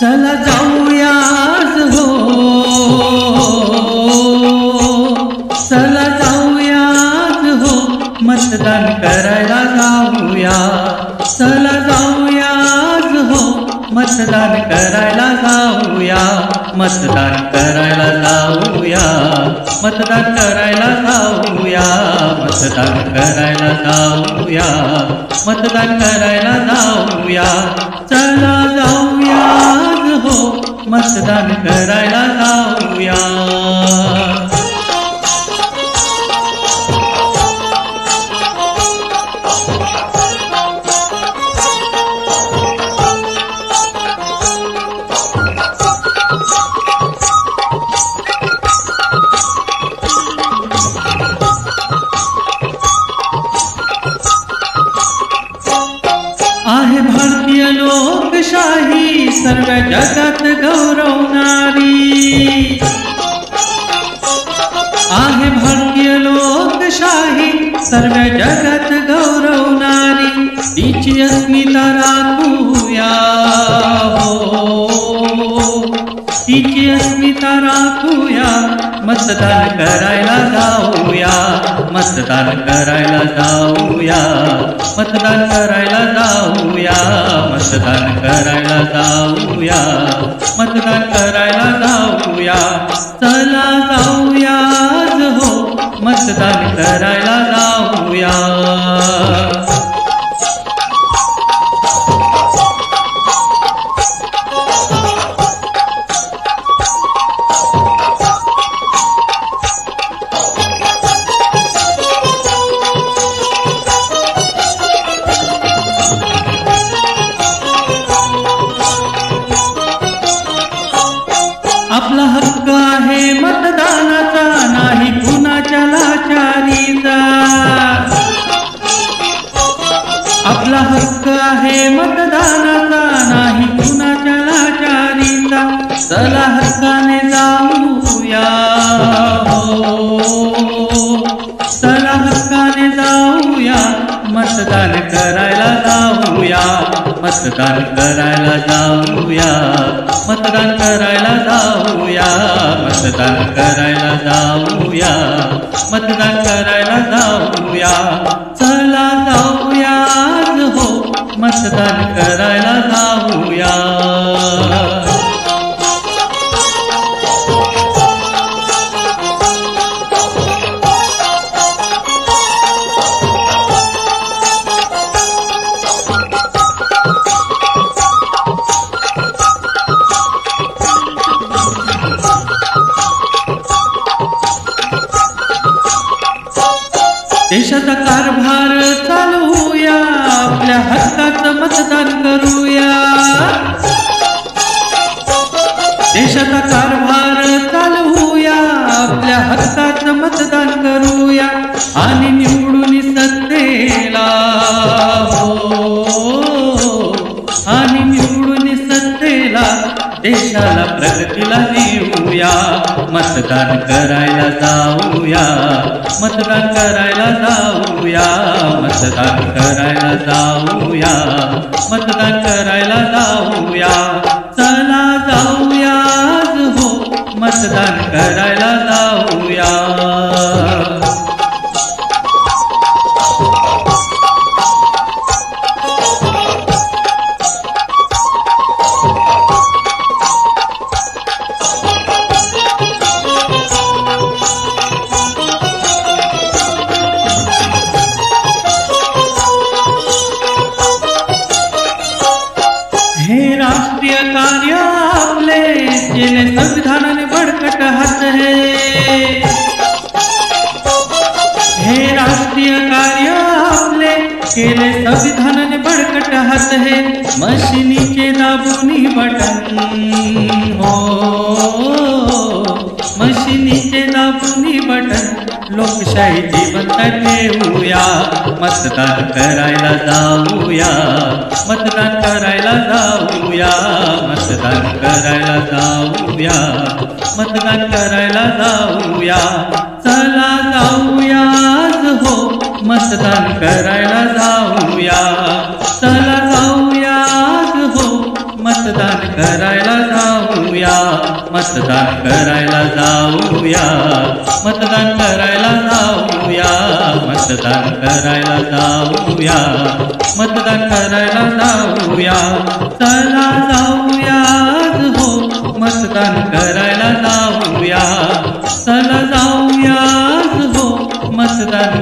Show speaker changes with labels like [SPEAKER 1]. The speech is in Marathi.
[SPEAKER 1] चला जाऊया आज हो, चला जाऊया आज हो, मतदान करायला जाऊया. चला जाऊया आज हो, मतदान करायला जाऊया. मतदान करायला जाऊया, मतदान करायला जाऊया. मतदान करायला जाऊया, मतदान करायला जाऊया. चला जाऊया आज हो, मतदान करायला जाऊया. आहे भारतीय लोकशाही सर्व जगात गौरवणारी. आहे भारतीय लोकशाही सर्व जगात गौरवणारी. तिची अस्मिता राखूया हो, तिची अस्मिता राखूया. मतदान करायला जाऊया, मतदान करायला जाऊया. मतदान करायला जाऊया, मतदान करायला जाऊया. मतदान करायला जाऊया. चला जाऊया आज हो, मतदान करायला जाऊया. आपला हक्क आहे मतदानाचा, नाही कुणाच्या लाचारीचा. आपला हक्क आहे मतदानाचा, नाही कुणाच्या लाचारीचा. चला हक्काने जाऊया हो, चला हक्काने जाऊया. मतदान करायला जाऊया, मतदान करायला जाऊया. मतदान करायला जाऊया, मतदान करायला जाऊया. मतदान करायला जाऊया. चला जाऊया आज हो, मतदान करायला जाऊया. देशाचा कारभार चालवूया, आपल्या हक्काचं मतदान करूया. देशाचा कारभार चालवूया, आपल्या हक्काचं मतदान करूया. आणि निवडून सत्तेला हो, आणि निवडून सत्तेला देशाला प्रगतीला नेऊया. मतदान करायला जाऊया, मतदान करायला जाऊया. मतदान करायला जाऊया, मतदान करायला जाऊया. चला जाऊया आज हो, मतदान करायला जाऊया. हे राष्ट्रीय कार्य आपले केले संविधानाने बळकट हात है. केले संविधानाने बळकट हात हे मशिनीचे दाबुनी बटन हो मशिनीचे दाबुनी बटन लोकशाही जिवंत ठेवूया मतदान करायला जाऊया मतदान करायला जाऊया मतदान करायला जाऊया मतदान करायला जाऊया चला जाऊया हो मतदान करायला जाऊया चला जाऊया हो मतदान करायला जाऊया मतदान करायला जाऊया मतदान करायला जाऊया मतदान करायला जाऊया मतदान करायला जाऊया चला जाऊया हो मतदान करायला जाऊया चला जाऊया हो मतदान